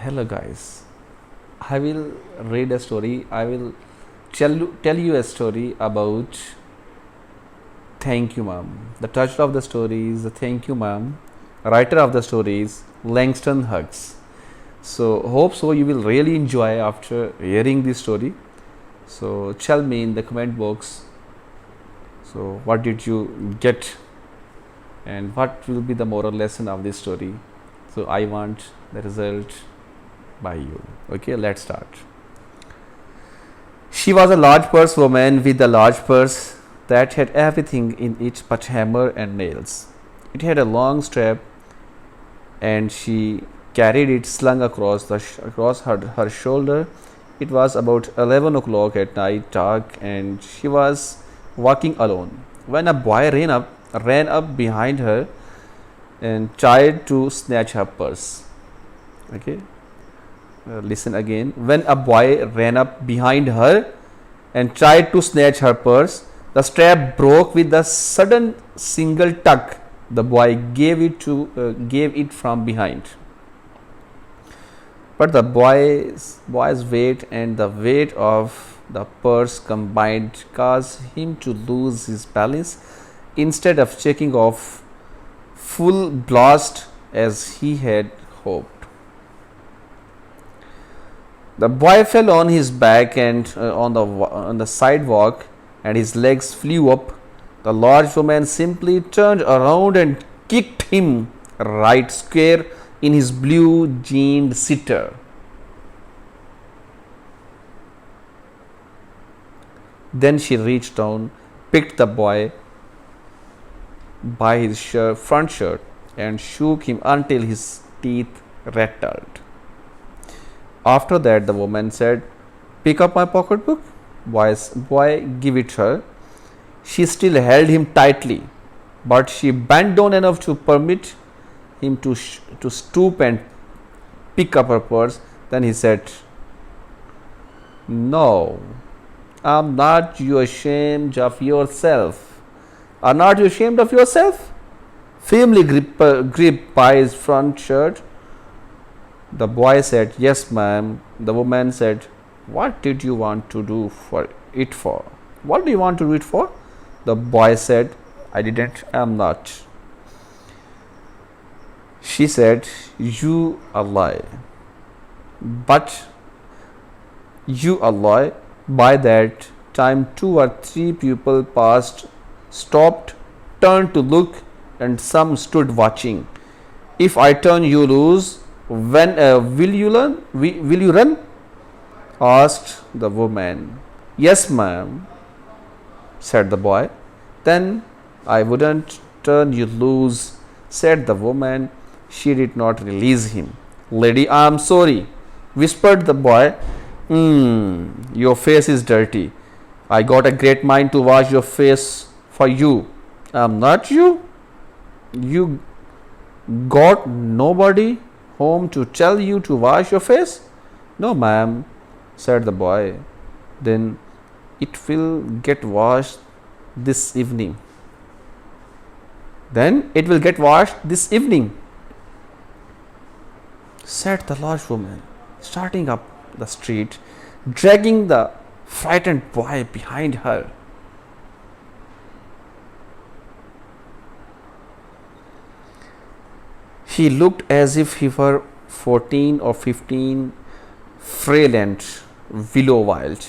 Hello guys. I will read a story. I will tell you a story about Thank You Mom. The title of the story is Thank You Mom. Writer of the story is Langtson Hughes. So hope so you will really enjoy after hearing this story. So tell me in the comment box. So what did you get and what will be the moral lesson of this story? So I want the result by you. Okay, let's start. She was a large purse woman with a large purse that had everything in it but hammer and nails. It had a long strap and she carried it slung across her shoulder. It was about 11 o'clock at night, dark, and she was walking alone when a boy ran up behind her and tried to snatch her purse. Okay, listen again. When a boy ran up behind her and tried to snatch her purse, the strap broke with a sudden single tug. The boy gave it from behind. But the boy's weight and the weight of the purse combined caused him to lose his balance. Instead of taking off full blast as he had hoped, the boy fell on his back and on the sidewalk, and his legs flew up. The large woman simply turned around and kicked him right square in his blue jeaned sitter. Then she reached down, picked the boy by his front shirt, and shook him until his teeth rattled. After that, the woman said, "Pick up my pocketbook." Boy, give it her. She still held him tightly, but she bent down enough to permit him to stoop and pick up her purse. Then he said, "No, I'm not you ashamed of yourself. Are not you ashamed of yourself?" Firmly gripped by his front shirt, the boy said, "Yes, ma'am." The woman said, "What did you want to do it for? What do you want to do it for?" The boy said, "I didn't, I'm not." She said, "You a lie. But you a lie." By that time, 2 or 3 people passed, stopped, turned to look, and some stood watching. "If I turn you loose, when will you learn? Will you run?" asked the woman. "Yes, ma'am," said the boy. "Then I wouldn't turn you loose," said the woman. She did not release him. "Lady, I am sorry," whispered the boy. Your face is dirty. I got a great mind to wash your face for you." "I'm not you. You got nobody home to tell you to wash your face?" "No, ma'am," said the boy. "Then it will get washed this evening." "Then it will get washed this evening," said the large woman, starting up the street, dragging the frightened boy behind her. He looked as if he were 14 or 15, frail and willow-wild,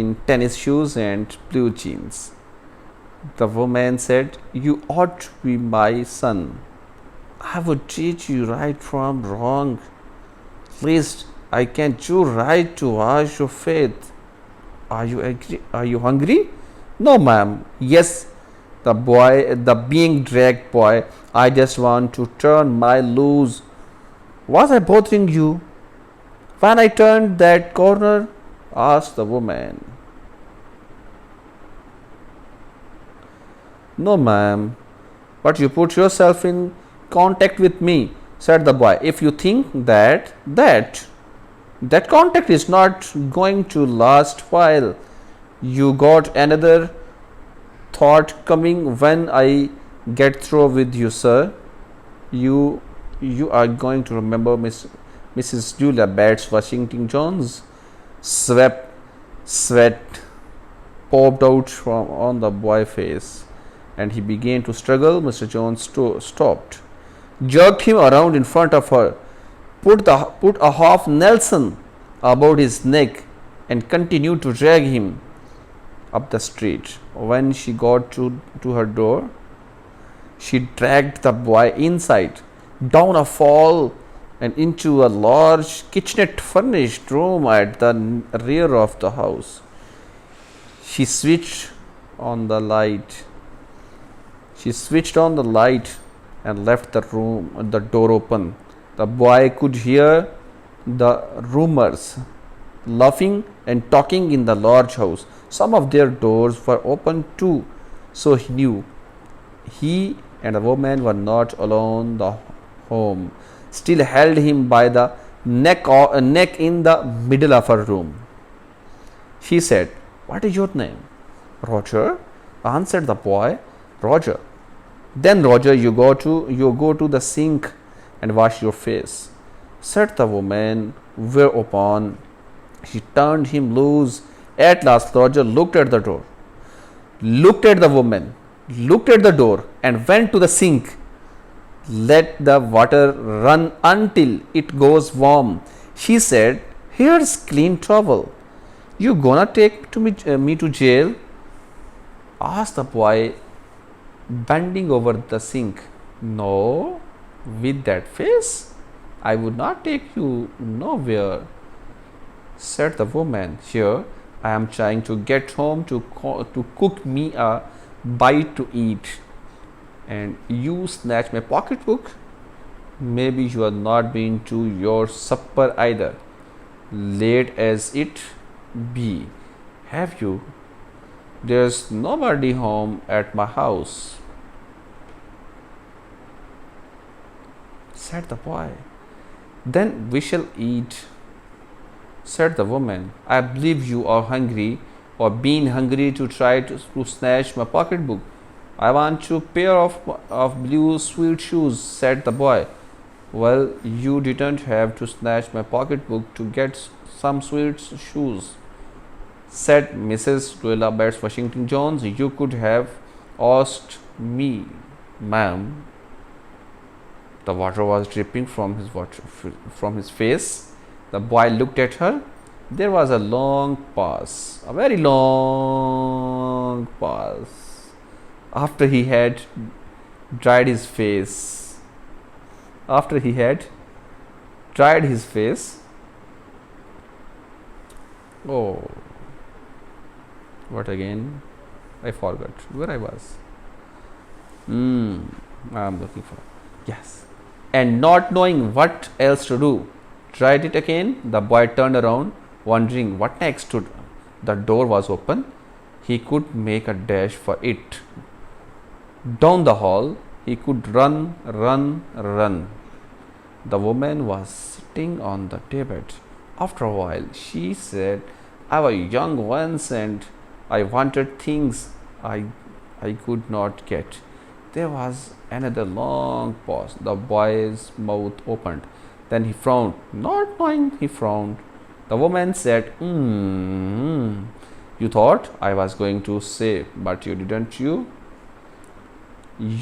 in tennis shoes and blue jeans. The woman said, "You ought to be my son. I would teach you right from wrong. At least I can do right to wash your face. Are you hungry?" "No, ma'am." "Yes," the being dragged boy. "I just want to turn my loose." "Was I bothering you when I turned that corner?" asked the woman. "No, ma'am, but you put yourself in contact with me," said the boy. "If you think that contact is not going to last while, you got another thought coming when I get through with you, sir. You are going to remember Mrs. Julia Bates Washington Jones. Sweat popped out from on the boy's face, and he began to struggle. Mr. Jones stopped, jerked him around in front of her, put a half Nelson about his neck, and continued to drag him up the street. When she got to her door, she dragged the boy inside, down a hall, and into a large kitchenette furnished room at the rear of the house. She switched on the light. She switched on the light and left the door open. The boy could hear the roomers laughing and talking in the large house. Some of their doors were open too, so he knew he and the woman were not alone. The home still held him by the neck in the middle of her room. She said, "What is your name?" "Roger," answered the boy. "Roger." "Then, Roger, you go to the sink and wash your face," said the woman. Whereupon she turned him loose. At last, Roger looked at the door, looked at the woman, looked at the door, and went to the sink. "Let the water run until it goes warm," she said. "Here's clean towel. You gonna take me to jail?" asked the boy, bending over the sink. "No, with that face, I would not take you nowhere," said the woman. "Here, I am trying to get home to cook me a bite to eat, and you snatch my pocketbook. Maybe you have not been to your supper either, late as it be, have you? There's nobody home at my house," said the boy. "Then we shall eat," said the woman. "I believe you are hungry, or been hungry to try to snatch my pocketbook." "I want a pair of blue suede shoes," said the boy. "Well, you didn't have to snatch my pocketbook to get some suede shoes," said Mrs. Luella Bates Washington Jones. "You could have asked me, ma'am." The water was dripping from his face. The boy looked at her. There was a long pause, a very long pause, after he had dried his face. After he had dried his face. Oh, what again? I forgot where I was. I'm looking for. Yes. And not knowing what else to do, tried it again. The boy turned around, wondering what next. The door was open. He could make a dash for it. Down the hall, he could run. The woman was sitting on the table. After a while, she said, "I was young once and I wanted things I could not get." There was another long pause. The boy's mouth opened. Then he frowned. Not knowing he frowned. The woman said, "You thought I was going to say, but you didn't, you?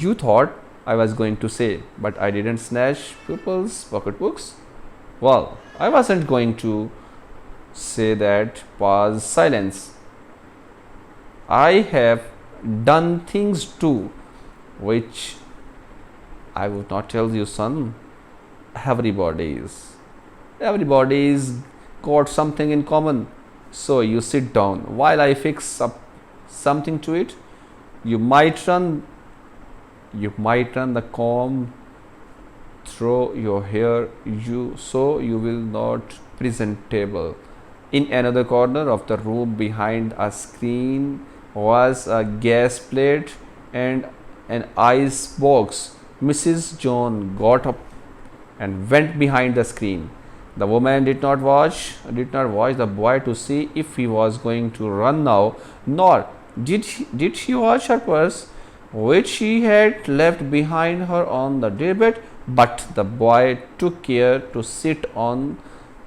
You thought I was going to say, but I didn't snatch people's pocketbooks? Well, I wasn't going to say that." Pause, silence. "I have done things too, which I would not tell you, son. Everybody's got something in common. So you sit down while I fix up something to it. You might run the comb through your hair, so you will not presentable." In another corner of the room, behind a screen, was a gas plate and an ice box. Mrs. John got up and went behind the screen. The woman did not watch the boy to see if he was going to run now, nor did she watch her purse, which she had left behind her on the daybed. But the boy took care to sit on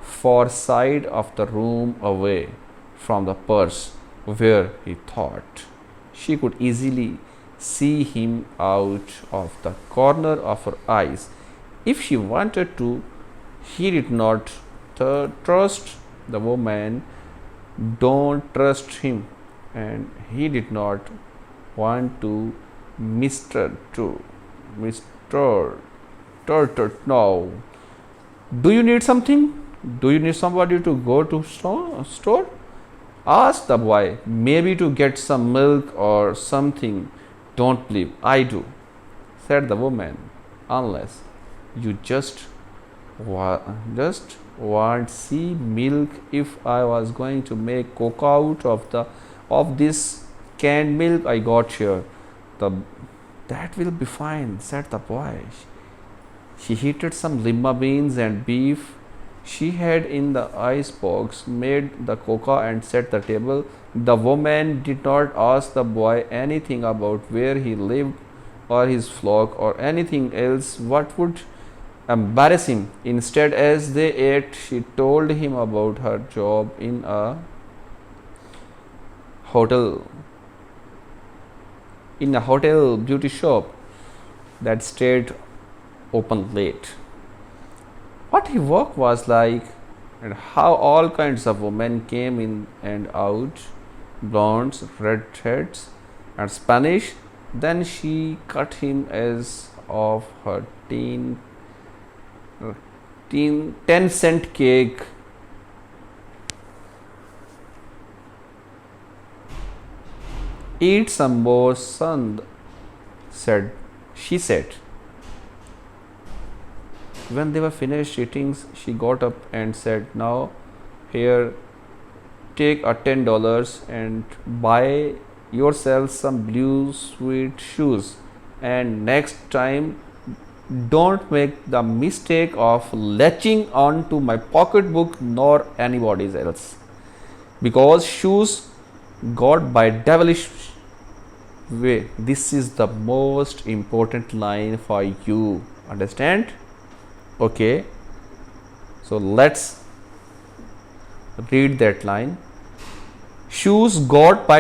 far side of the room away from the purse where he thought she could easily see him out of the corner of her eyes. If she wanted to, he did not trust the woman, don't trust him, and he did not want to Mr. to Mr. Turtle. Now, do you need something? Do you need somebody to go to store? Ask the boy, maybe to get some milk or something. Don't believe I do, said the woman, unless you just want see milk. If I was going to make cocoa out of this canned milk I got here, the that will be fine, said the boy. She heated some lima beans and beef she had in the ice box, made the cocoa and set the table. The woman did not ask the boy anything about where he lived or his flock or anything else what would embarrass him. Instead, as they ate, she told him about her job in a hotel beauty shop that stayed open late, what his work was like, and how all kinds of women came in and out, blondes, redheads, and Spanish. Then she cut him as of her 10-cent cake. Eat some more, son, she said. When they were finished eating, she got up and said, now, here, take a $10 and buy yourself some blue suede shoes. And next time, don't make the mistake of latching on to my pocketbook nor anybody's else. Because shoes got by devilish way. This is the most important line for you. Understand? Okay, so let's read that line. Shoes got by